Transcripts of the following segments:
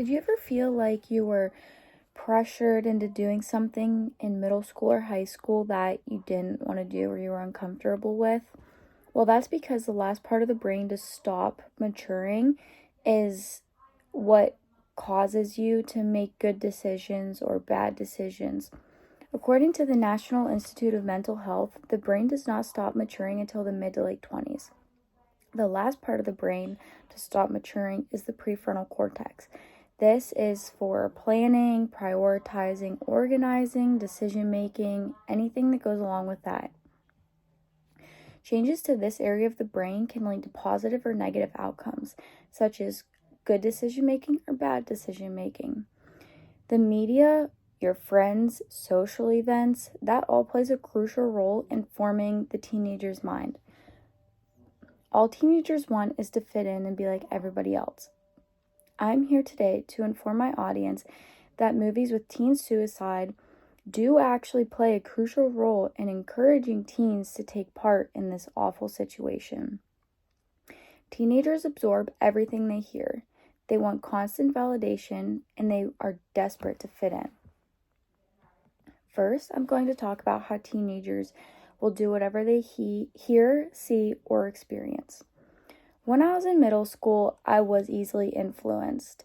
Did you ever feel like you were pressured into doing something in middle school or high school that you didn't want to do or you were uncomfortable with? Well, that's because the last part of the brain to stop maturing is what causes you to make good decisions or bad decisions. According to the National Institute of Mental Health, the brain does not stop maturing until the mid to late 20s. The last part of the brain to stop maturing is the prefrontal cortex. This is for planning, prioritizing, organizing, decision making, anything that goes along with that. Changes to this area of the brain can lead to positive or negative outcomes, such as good decision making or bad decision making. The media, your friends, social events, that all plays a crucial role in forming the teenager's mind. All teenagers want is to fit in and be like everybody else. I'm here today to inform my audience that movies with teen suicide do actually play a crucial role in encouraging teens to take part in this awful situation. Teenagers absorb everything they hear. They want constant validation and they are desperate to fit in. First, I'm going to talk about how teenagers will do whatever they hear, see, or experience. When I was in middle school, I was easily influenced.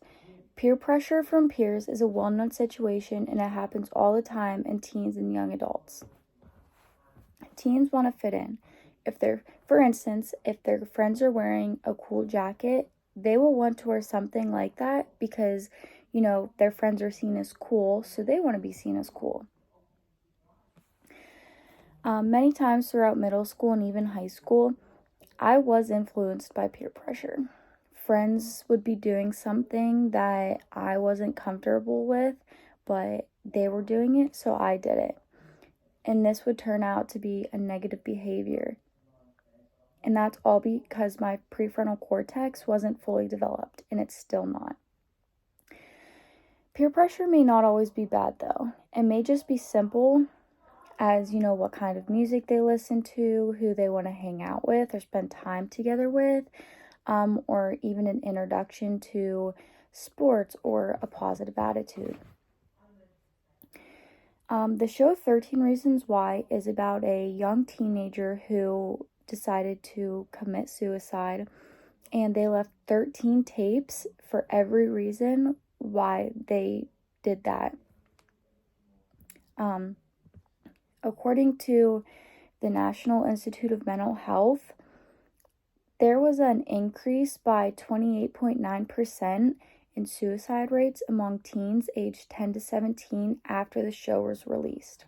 Peer pressure from peers is a well-known situation and it happens all the time in teens and young adults. Teens want to fit in. For instance, if their friends are wearing a cool jacket, they will want to wear something like that because, their friends are seen as cool, so they want to be seen as cool. Many times throughout middle school and even high school, I was influenced by peer pressure. Friends would be doing something that I wasn't comfortable with, but they were doing it, so I did it. And this would turn out to be a negative behavior. And that's all because my prefrontal cortex wasn't fully developed, and it's still not. Peer pressure may not always be bad, though. It may just be simple as, what kind of music they listen to, who they want to hang out with or spend time together with, or even an introduction to sports or a positive attitude. The show 13 Reasons Why is about a young teenager who decided to commit suicide, and they left 13 tapes for every reason why they did that. According to the National Institute of Mental Health, there was an increase by 28.9% in suicide rates among teens aged 10 to 17 after the show was released.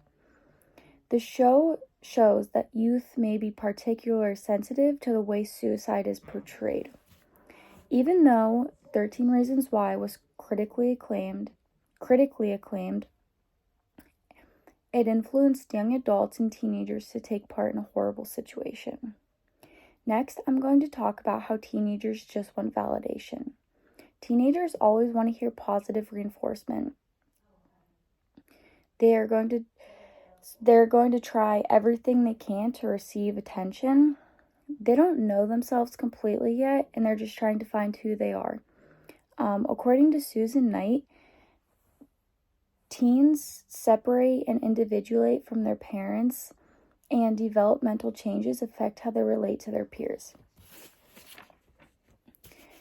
The show shows that youth may be particularly sensitive to the way suicide is portrayed. Even though 13 Reasons Why was critically acclaimed, it influenced young adults and teenagers to take part in a horrible situation. Next, I'm going to talk about how teenagers just want validation. Teenagers always want to hear positive reinforcement. They're going to try everything they can to receive attention. They don't know themselves completely yet, and they're just trying to find who they are. According to Susan Knight, teens separate and individuate from their parents, and developmental changes affect how they relate to their peers.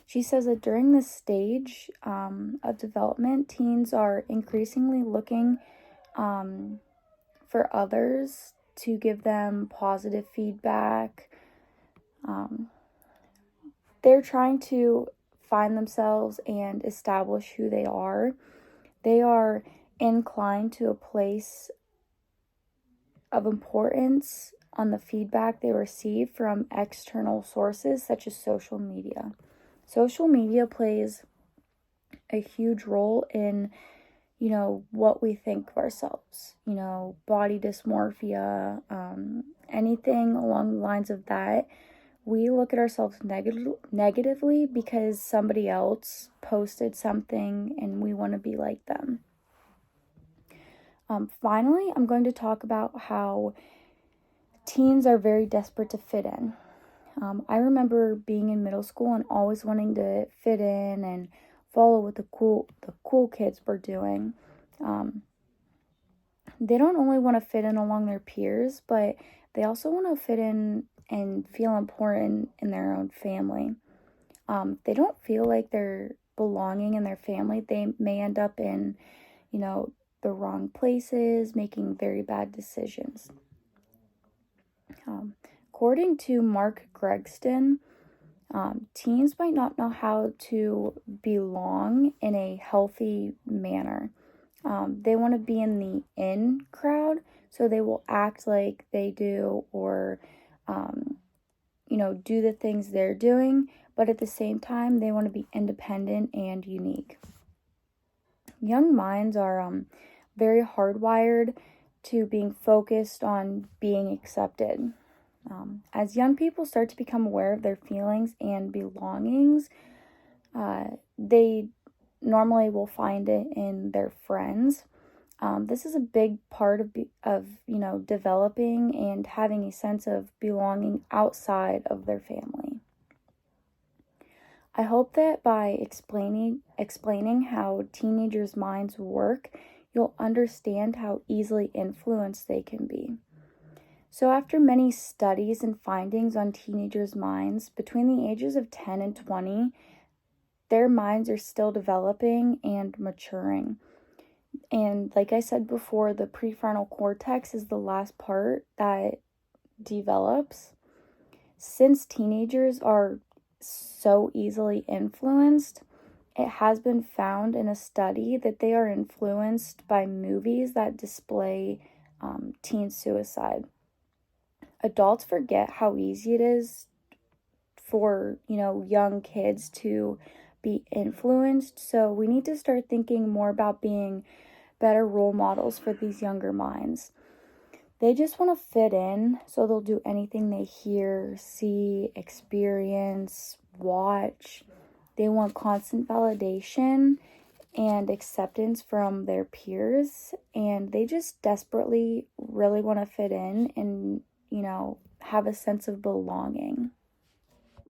She says that during this stage of development, teens are increasingly looking for others to give them positive feedback. They're trying to find themselves and establish who they are. They are inclined to a place of importance on the feedback they receive from external sources such as social media. Social media plays a huge role in, what we think of ourselves, body dysmorphia, anything along the lines of that. We look at ourselves negatively because somebody else posted something and we want to be like them. Finally, I'm going to talk about how teens are very desperate to fit in. I remember being in middle school and always wanting to fit in and follow what the cool kids were doing. They don't only want to fit in along their peers, but they also want to fit in and feel important in their own family. They don't feel like they're belonging in their family. They may end up in, the wrong places, making very bad decisions. According to Mark Gregston, teens might not know how to belong in a healthy manner. They want to be in the in crowd, so they will act like they do or, do the things they're doing, but at the same time, they want to be independent and unique. Young minds are very hardwired to being focused on being accepted. As young people start to become aware of their feelings and belongings, they normally will find it in their friends. This is a big part of developing and having a sense of belonging outside of their family. I hope that by explaining how teenagers' minds work, you'll understand how easily influenced they can be. So after many studies and findings on teenagers' minds, between the ages of 10 and 20, their minds are still developing and maturing. And like I said before, the prefrontal cortex is the last part that develops. Since teenagers are so easily influenced, it has been found in a study that they are influenced by movies that display teen suicide. Adults forget how easy it is for, young kids to be influenced. So we need to start thinking more about being better role models for these younger minds. They just want to fit in, so they'll do anything they hear, see, experience, watch. They want constant validation and acceptance from their peers, and they just desperately really want to fit in and, have a sense of belonging.